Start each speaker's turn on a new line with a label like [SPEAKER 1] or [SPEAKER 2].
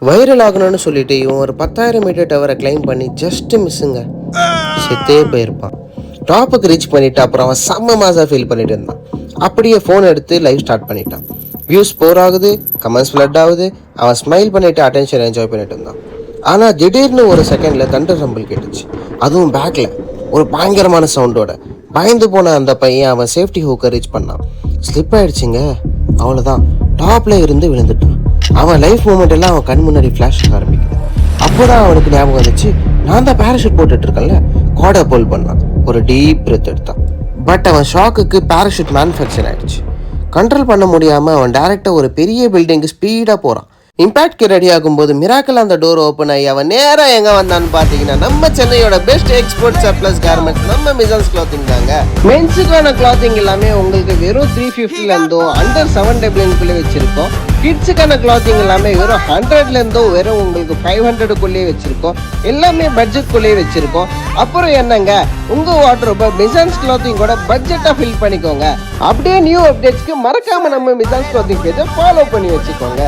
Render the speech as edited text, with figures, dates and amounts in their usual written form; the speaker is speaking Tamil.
[SPEAKER 1] வைரல் ஆகணும்னு சொல்லிட்டு இவன் ஒரு 10,000 மீட்டர் டவரை கிளைம் பண்ணி ஜஸ்ட் மிஸ்ஸுங்க, செத்தே போயிருப்பான். டாப்புக்கு ரீச் பண்ணிட்டு அப்புறம் அவன் செம்ம மாசா ஃபீல் பண்ணிட்டு இருந்தான். அப்படியே ஃபோன் எடுத்து லைவ் ஸ்டார்ட் பண்ணிட்டான். வியூஸ் போர் ஆகுது, கமெண்ட்ஸ் ஃப்ளட் ஆகுது. அவன் ஸ்மைல் பண்ணிட்டு அட்டென்ஷன் என்ஜாய் பண்ணிட்டு இருந்தான். ஆனால் திடீர்னு ஒரு செகண்டில் தண்டர் ரம்பிள் கேட்டுச்சு, அதுவும் பேக்கில் ஒரு பயங்கரமான சவுண்டோட. பயந்து போன அந்த பையன் அவன் சேஃப்டி ஹூக்கை ரீச் பண்ணான். ஸ்லிப் ஆயிடுச்சுங்க, அவ்வளோதான், டாப்ல இருந்து விழுந்துட்டான். அவன் லைஃப் மூமெண்ட் எல்லாம் அவன் கண் முன்னாடி ஃப்ளாஷ் ஆரம்பிக்குது. அப்போதான் அவனுக்கு ஞாபகம் வந்துச்சு, நான் தான் பேராஷூட் போட்டுட்டு இருக்கேன்ல. கார்டை புல் பண்ணான், ஒரு டீப் பிரெத் எடுத்தான். பட் அவன் ஷாக்குக்கு பேராஷூட் மேனுஃபேக்சர் ஆயிடுச்சு. கண்ட்ரோல் பண்ண முடியாமல் அவன் டேரெக்டாக ஒரு பெரிய பில்டிங்கு ஸ்பீடாக போகிறான். இம்பாக்ட்க்கு ரெடி ஆகும்போது மிராக்கிள் அந்த டோர் ஓப்பன் ஆகி அவன் நேராக எங்கே வந்தான்னு பார்த்தீங்கன்னா நம்ம சென்னையோட பெஸ்ட் எக்ஸ்போர்ட் சர்ப்ளஸ் கார்மெண்ட்ஸ் நம்ம மிசான்ஸ் கிளாத்திங் தாங்க. மென்ஸுக்கான கிளாத்திங் எல்லாமே உங்களுக்கு வெறும் 350 அண்டர் 700 வச்சிருக்கோம். கிட்ஸுக்கான கிளாத்திங் எல்லாமே வெறும் 100 வெறும் உங்களுக்கு 500 வச்சிருக்கோம். எல்லாமே பட்ஜெட்குள்ளேயே வச்சிருக்கோம். அப்புறம் என்னங்க, உங்க வார்ட்ரோபை மிசான்ஸ் கிளாத்திங்கோட பட்ஜெட்டா ஃபில் பண்ணிக்கோங்க. அப்படியே நியூ அப்டேட்ஸ்க்கு மறக்காம நம்ம மிசான்ஸ் கிளாத்திங் பேஜை ஃபாலோ பண்ணி வச்சுக்கோங்க.